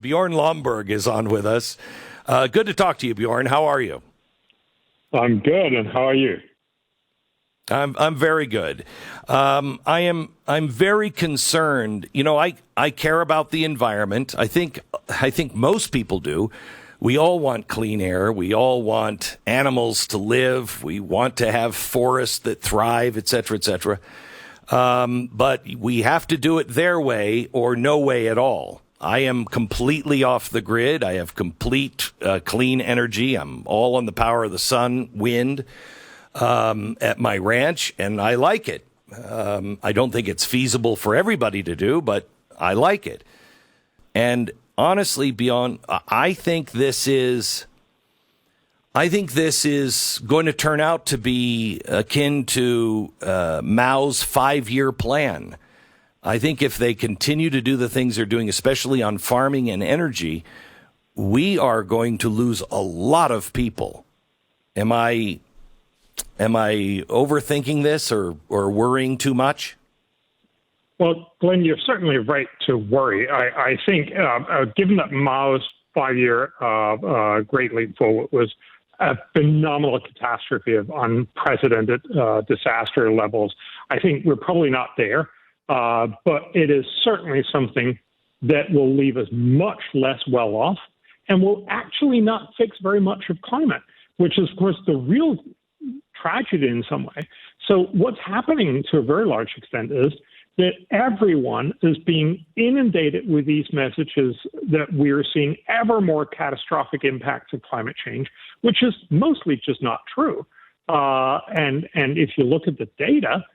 Bjorn Lomborg is on with us. Good to talk to you, Bjorn. How are you? I'm good, and how are you? I'm very good. I'm very concerned. You know, I care about the environment. I think most people do. We all want clean air. We all want animals to live. We want to have forests that thrive, et cetera, et cetera. But we have to do it their way or no way at all. I am completely off the grid. I have complete clean energy. I'm all on the power of the sun, wind at my ranch, and I like it. I don't think it's feasible for everybody to do, but I like it. And honestly, Bjorn, I think this is going to turn out to be akin to Mao's 5-year plan. I think if they continue to do the things they're doing, especially on farming and energy, we are going to lose a lot of people. Am I overthinking this or worrying too much? Well, Glenn, you're certainly right to worry. I think, given that Mao's 5-year Great Leap Forward was a phenomenal catastrophe of unprecedented disaster levels, I think we're probably not there. But it is certainly something that will leave us much less well off and will actually not fix very much of climate, which is, of course, the real tragedy in some way. So what's happening to a very large extent is that everyone is being inundated with these messages that we're seeing ever more catastrophic impacts of climate change, which is mostly just not true. And if you look at the data,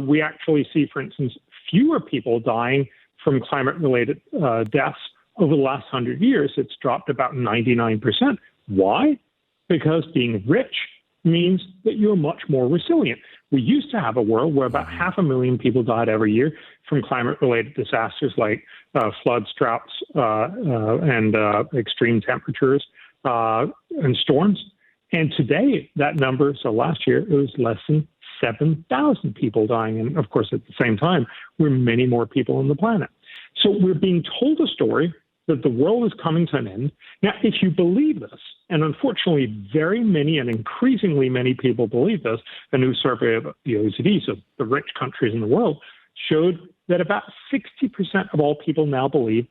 we actually see, for instance, fewer people dying from climate-related deaths over the last 100 years. It's dropped about 99%. Why? Because being rich means that you're much more resilient. We used to have a world where about 500,000 people died every year from climate-related disasters like floods, droughts, and extreme temperatures and storms. And today, that number, so last year, it was less than 7,000 people dying. And of course, at the same time, we're many more people on the planet. So we're being told a story that the world is coming to an end. Now, if you believe this, and unfortunately, very many and increasingly many people believe this, a new survey of the OECD, so the rich countries in the world, showed that about 60% of all people now believe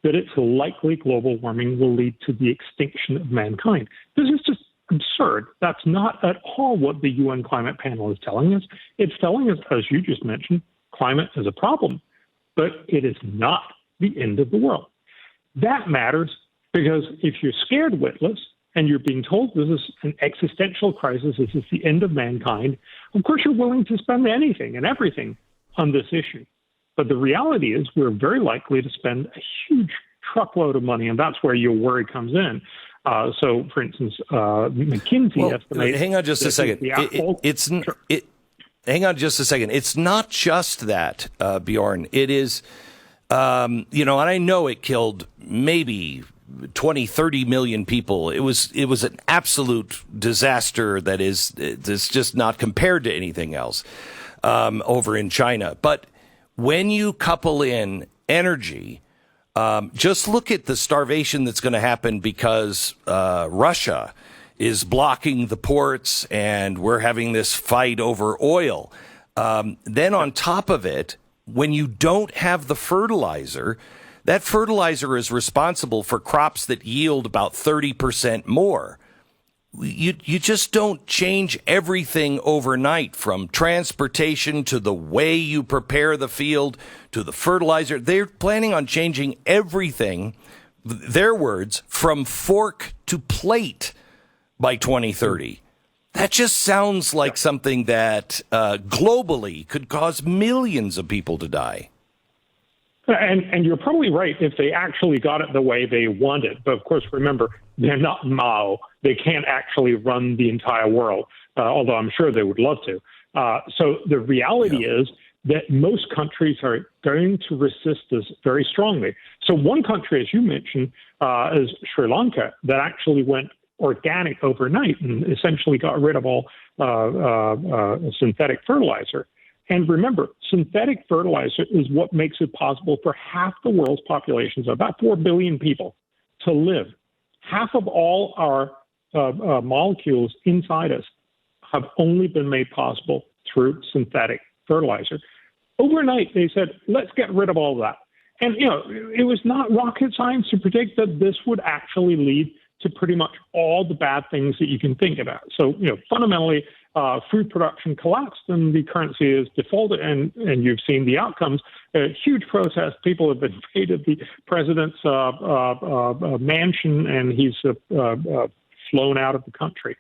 that it's likely global warming will lead to the extinction of mankind. This is just absurd. That's not at all what the UN climate panel is telling us. It's telling us, as you just mentioned, climate is a problem, but it is not the end of the world. That matters because if you're scared witless and you're being told this is an existential crisis, this is the end of mankind, of course you're willing to spend anything and everything on this issue. But the reality is we're very likely to spend a huge truckload of money, and that's where your worry comes in. So, for instance, McKinsey estimates... Hang on just a second. Hang on just a second. It's not just that, Bjorn. It is, and I know it killed maybe 20, 30 million people. It was an absolute disaster that is just not compared to anything else over in China. But when you couple in energy... just look at the starvation that's going to happen because Russia is blocking the ports and we're having this fight over oil. Then on top of it, when you don't have the fertilizer, that fertilizer is responsible for crops that yield about 30% more. You just don't change everything overnight, from transportation to the way you prepare the field to the fertilizer. They're planning on changing everything, their words, from fork to plate by 2030. That just sounds like something that globally could cause millions of people to die. And you're probably right if they actually got it the way they wanted. But of course, remember, they're not Mao. They can't actually run the entire world, although I'm sure they would love to. So the reality is that most countries are going to resist this very strongly. So one country, as you mentioned, is Sri Lanka, that actually went organic overnight and essentially got rid of all synthetic fertilizer. And remember, synthetic fertilizer is what makes it possible for half the world's population, so about 4 billion people, to live. Half of all our molecules inside us have only been made possible through synthetic fertilizer. Overnight, they said, let's get rid of all of that. And, it was not rocket science to predict that this would actually lead to pretty much all the bad things that you can think about. So, fundamentally, food production collapsed and the currency is defaulted, and you've seen the outcomes. Huge protests. People have invaded the president's mansion, and he's flown out of the country.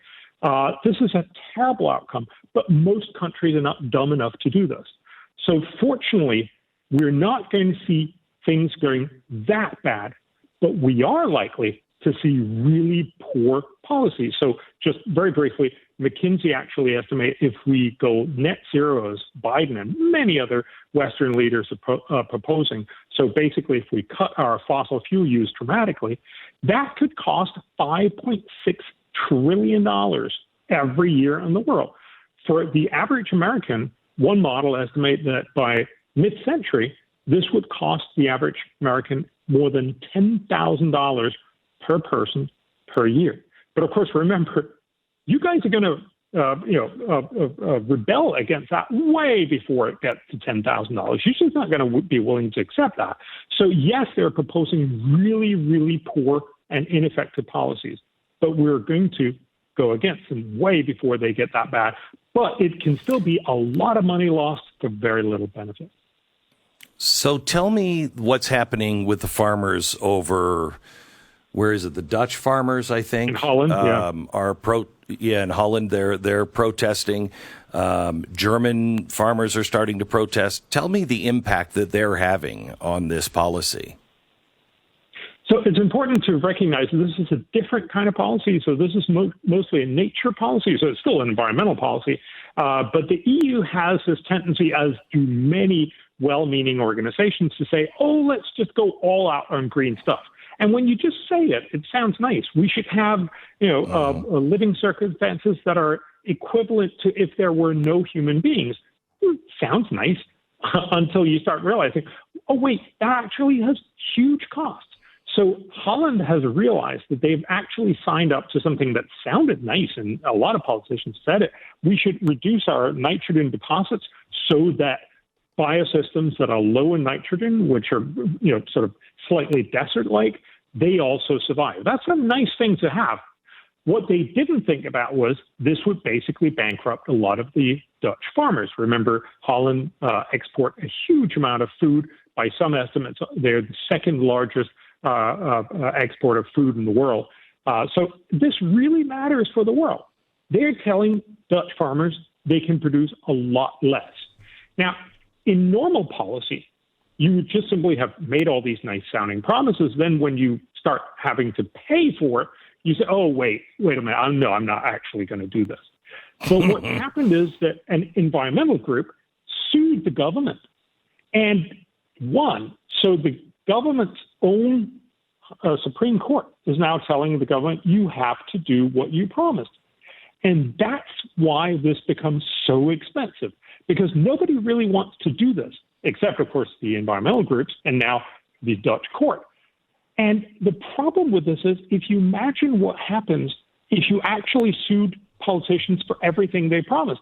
This is a terrible outcome, but most countries are not dumb enough to do this. So fortunately, we're not going to see things going that bad, but we are likely to see really poor policies. So just very briefly, McKinsey actually estimate if we go net zero, as Biden and many other Western leaders are proposing, so basically if we cut our fossil fuel use dramatically, that could cost $5.6 trillion every year in the world. For the average American, one model estimates that by mid-century, this would cost the average American more than $10,000 per person per year. But of course, remember, you guys are going to rebel against that way before it gets to $10,000. You're just not going to be willing to accept that. So yes, they're proposing really, really poor and ineffective policies, but we're going to go against them way before they get that bad. But it can still be a lot of money lost for very little benefit. So tell me what's happening with the farmers over, where is it? The Dutch farmers, I think. In Holland, in Holland, they're protesting. German farmers are starting to protest. Tell me the impact that they're having on this policy. So it's important to recognize that this is a different kind of policy. So this is mostly a nature policy. So it's still an environmental policy. But the EU has this tendency, as do many well-meaning organizations, to say, oh, let's just go all out on green stuff. And when you just say it, it sounds nice. We should have, living circumstances that are equivalent to if there were no human beings. Sounds nice until you start realizing, oh, wait, that actually has huge costs. So Holland has realized that they've actually signed up to something that sounded nice, and a lot of politicians said it. We should reduce our nitrogen deposits so that biosystems that are low in nitrogen, which are sort of slightly desert-like, they also survive. That's a nice thing to have. What they didn't think about was this would basically bankrupt a lot of the Dutch farmers. Remember, Holland export a huge amount of food. By some estimates, they're the second largest export of food in the world. So this really matters for the world. They're telling Dutch farmers they can produce a lot less. Now, in normal policy, you would just simply have made all these nice sounding promises. Then when you start having to pay for it, you say, oh, wait a minute. I'm not actually going to do this. But what happened is that an environmental group sued the government and won. So the government's own Supreme Court is now telling the government, you have to do what you promised. And that's why this becomes so expensive, because nobody really wants to do this, except, of course, the environmental groups and now the Dutch court. And the problem with this is, if you imagine what happens if you actually sued politicians for everything they promised,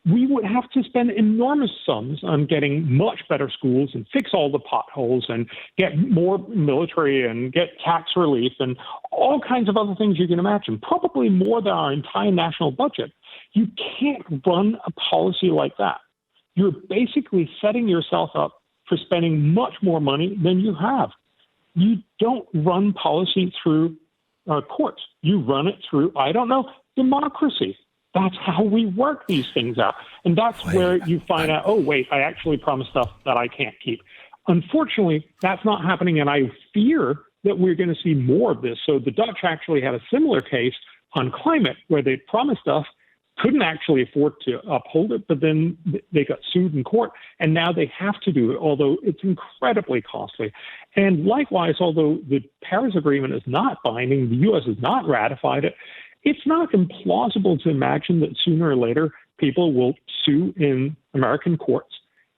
we would have to spend enormous sums on getting much better schools and fix all the potholes and get more military and get tax relief and all kinds of other things you can imagine, probably more than our entire national budget. You can't run a policy like that. You're basically setting yourself up for spending much more money than you have. You don't run policy through courts. You run it through, democracy. That's how we work these things out. And that's where you find out, oh, wait, I actually promised stuff that I can't keep. Unfortunately, that's not happening, and I fear that we're going to see more of this. So the Dutch actually had a similar case on climate where they promised stuff, couldn't actually afford to uphold it, but then they got sued in court, and now they have to do it, although it's incredibly costly. And likewise, although the Paris Agreement is not binding, the U.S. has not ratified it, it's not implausible to imagine that sooner or later people will sue in American courts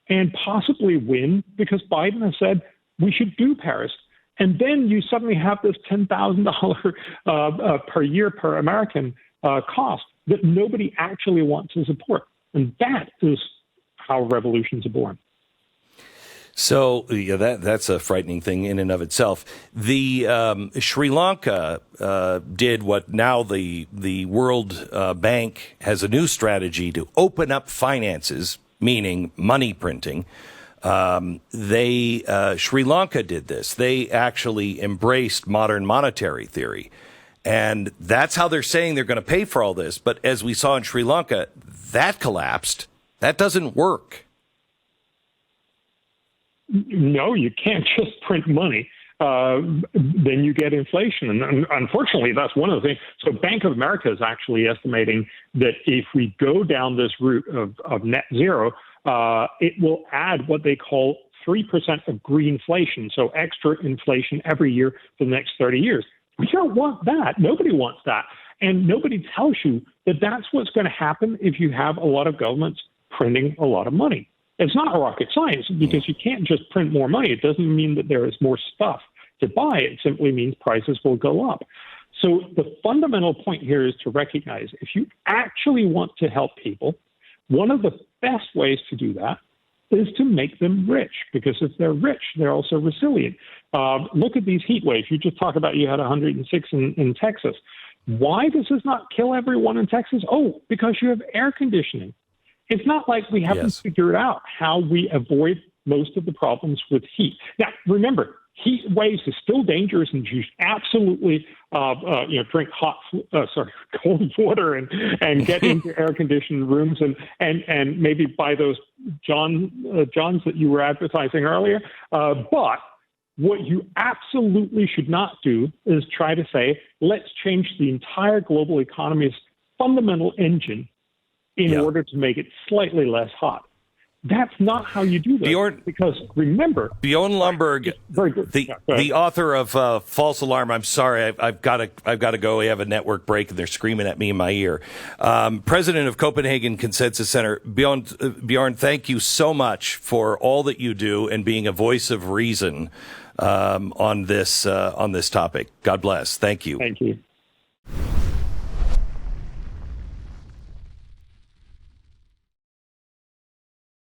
and possibly win because Biden has said we should do Paris. And then you suddenly have this $10,000 per year per American cost that nobody actually wants to support. And that is how revolutions are born. So yeah, that's a frightening thing in and of itself. The Sri Lanka did what now the World Bank has a new strategy to open up finances, meaning money printing. Sri Lanka did this. They actually embraced modern monetary theory. And that's how they're saying they're going to pay for all this. But as we saw in Sri Lanka, that collapsed. That doesn't work. No, you can't just print money. Then you get inflation. And unfortunately, that's one of the things. So Bank of America is actually estimating that if we go down this route of net zero, it will add what they call 3% of greenflation, so extra inflation every year for the next 30 years. We don't want that. Nobody wants that. And nobody tells you that that's what's going to happen if you have a lot of governments printing a lot of money. It's not rocket science because you can't just print more money. It doesn't mean that there is more stuff to buy. It simply means prices will go up. So the fundamental point here is to recognize if you actually want to help people, one of the best ways to do that is to make them rich, because if they're rich, they're also resilient. Look at these heat waves. You just talked about you had 106 in Texas. Why does this not kill everyone in Texas? Oh, because you have air conditioning. It's not like we haven't figured out how we avoid most of the problems with heat. Now, remember, heat waves is still dangerous, and you should absolutely, drink cold water and get into air-conditioned rooms and maybe buy those Johns that you were advertising earlier. But what you absolutely should not do is try to say, let's change the entire global economy's fundamental engine in order to make it slightly less hot. That's not how you do that. Because remember, Bjorn Lomborg, the author of False Alarm. I'm sorry, I've got to go. We have a network break, and they're screaming at me in my ear. President of Copenhagen Consensus Center, Bjorn, thank you so much for all that you do and being a voice of reason on this topic. God bless. Thank you. Thank you.